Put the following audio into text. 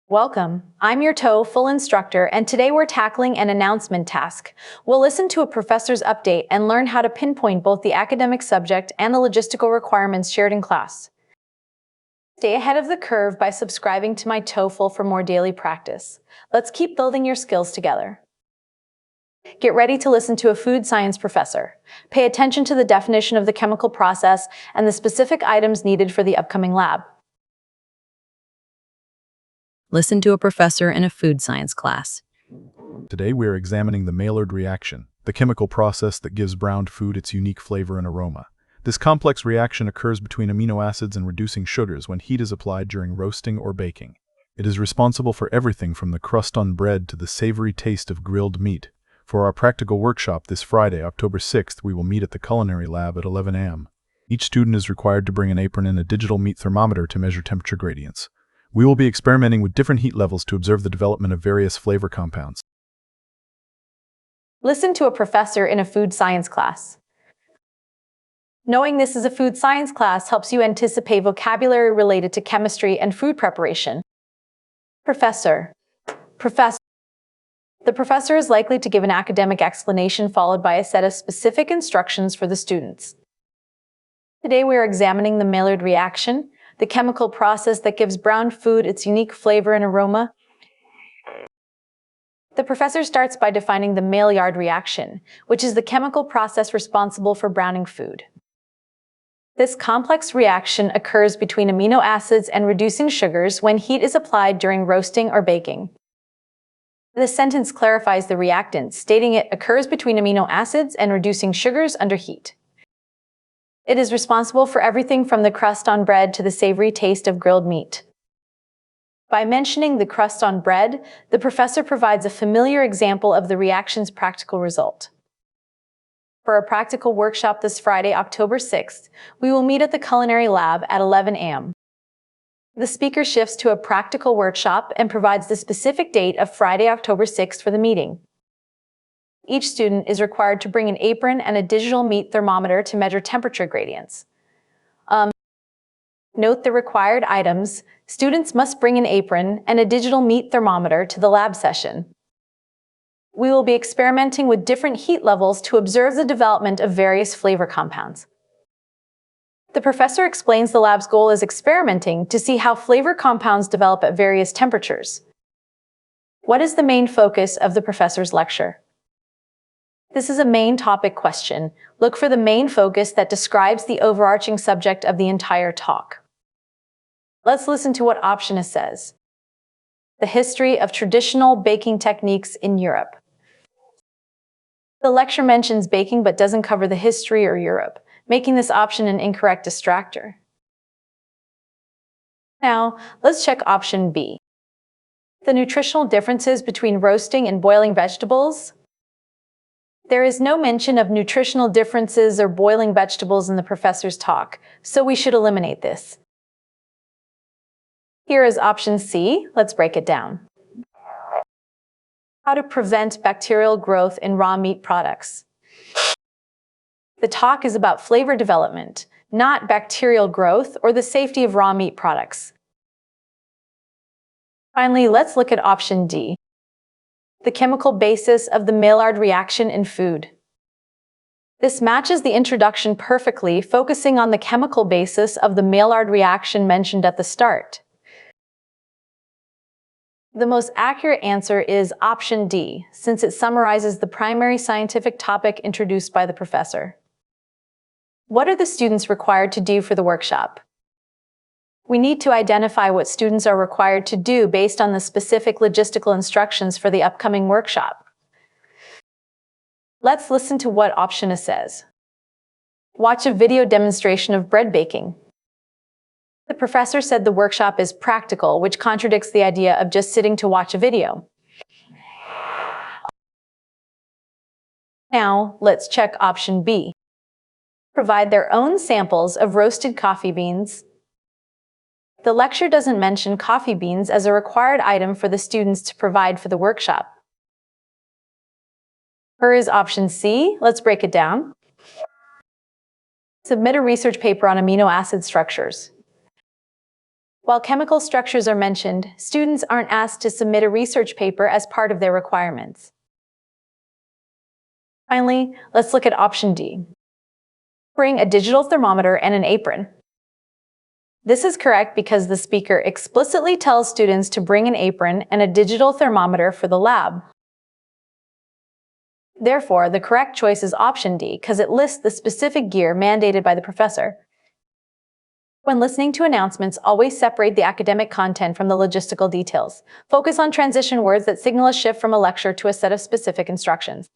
Welcome. I'm your TOEFL instructor, and today we're tackling an announcement task. We'll listen to a professor's update and learn how to pinpoint both the academic subject and the logistical requirements shared in class. Stay ahead of the curve by subscribing to my TOEFL for more daily practice. Let's keep building your skills together. Get ready to listen to a food science professor. Pay attention to the definition of the chemical process and the specific items needed for the upcoming lab. Listen to a professor in a food science class. Today we are examining the Maillard reaction, the chemical process that gives browned food its unique flavor and aroma. This complex reaction occurs between amino acids and reducing sugars when heat is applied during roasting or baking. It is responsible for everything from the crust on bread to the savory taste of grilled meat. For our practical workshop this Friday, October 6th, we will meet at the culinary lab at 11 a.m. Each student is required to bring an apron and a digital meat thermometer to measure temperature gradients. We will be experimenting with different heat levels to observe the development of various flavor compounds. Listen to a professor in a food science class. Knowing this is a food science class helps you anticipate vocabulary related to chemistry and food preparation. Professor. The professor is likely to give an academic explanation followed by a set of specific instructions for the students. Today we are examining the Maillard reaction, the chemical process that gives browned food its unique flavor and aroma. The professor starts by defining the Maillard reaction, which is the chemical process responsible for browning food. This complex reaction occurs between amino acids and reducing sugars when heat is applied during roasting or baking. This sentence clarifies the reactant, stating it occurs between amino acids and reducing sugars under heat. It is responsible for everything from the crust on bread to the savory taste of grilled meat. By mentioning the crust on bread, the professor provides a familiar example of the reaction's practical result. For a practical workshop this Friday, October 6th, we will meet at the culinary lab at 11 a.m. The speaker shifts to a practical workshop and provides the specific date of Friday, October 6th for the meeting. Each student is required to bring an apron and a digital meat thermometer to measure temperature gradients. Note the required items. Students must bring an apron and a digital meat thermometer to the lab session. We will be experimenting with different heat levels to observe the development of various flavor compounds. The professor explains the lab's goal is experimenting to see how flavor compounds develop at various temperatures. What is the main focus of the professor's lecture? This is a main topic question. Look for the main focus that describes the overarching subject of the entire talk. Let's listen to what option A says. The history of traditional baking techniques in Europe. The lecture mentions baking but doesn't cover the history or Europe, making this option an incorrect distractor. Now, let's check option B. The nutritional differences between roasting and boiling vegetables. There is no mention of nutritional differences or boiling vegetables in the professor's talk, so we should eliminate this. Here is option C. Let's break it down. How to prevent bacterial growth in raw meat products. The talk is about flavor development, not bacterial growth or the safety of raw meat products. Finally, let's look at option D. The chemical basis of the Maillard reaction in food. This matches the introduction perfectly, focusing on the chemical basis of the Maillard reaction mentioned at the start. The most accurate answer is option D, since it summarizes the primary scientific topic introduced by the professor. What are the students required to do for the workshop? We need to identify what students are required to do based on the specific logistical instructions for the upcoming workshop. Let's listen to what option A says. Watch a video demonstration of bread baking. The professor said the workshop is practical, which contradicts the idea of just sitting to watch a video. Now, let's check option B. Provide their own samples of roasted coffee beans. The lecture doesn't mention coffee beans as a required item for the students to provide for the workshop. Here is option C. Let's break it down. Submit a research paper on amino acid structures. While chemical structures are mentioned, students aren't asked to submit a research paper as part of their requirements. Finally, let's look at option D. Bring a digital thermometer and an apron. This is correct because the speaker explicitly tells students to bring an apron and a digital thermometer for the lab. Therefore, the correct choice is option D because it lists the specific gear mandated by the professor. When listening to announcements, always separate the academic content from the logistical details. Focus on transition words that signal a shift from a lecture to a set of specific instructions.